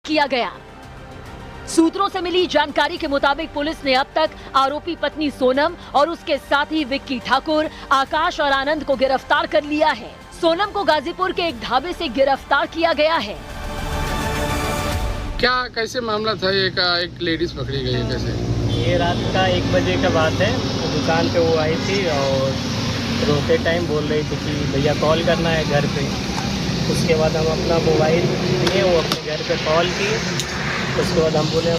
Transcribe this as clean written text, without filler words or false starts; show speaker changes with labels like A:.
A: किया गया। सूत्रों से मिली जानकारी के मुताबिक पुलिस ने अब तक आरोपी पत्नी सोनम और उसके साथी विक्की ठाकुर, आकाश और आनंद को गिरफ्तार कर लिया है। सोनम को गाजीपुर के एक ढाबे से गिरफ्तार किया गया है।
B: क्या कैसे मामला था? एक लेडीज पकड़ी गई है, कैसे?
C: ये रात का 1 बजे का बात है। दुकान पे वो आई थी और रोते टाइम बोल रही थी कि भैया कॉल करना है घर पे। उसके बाद हम अपना मोबाइल लिए, वो अपने घर पे कॉल की। उसके बाद हम बोले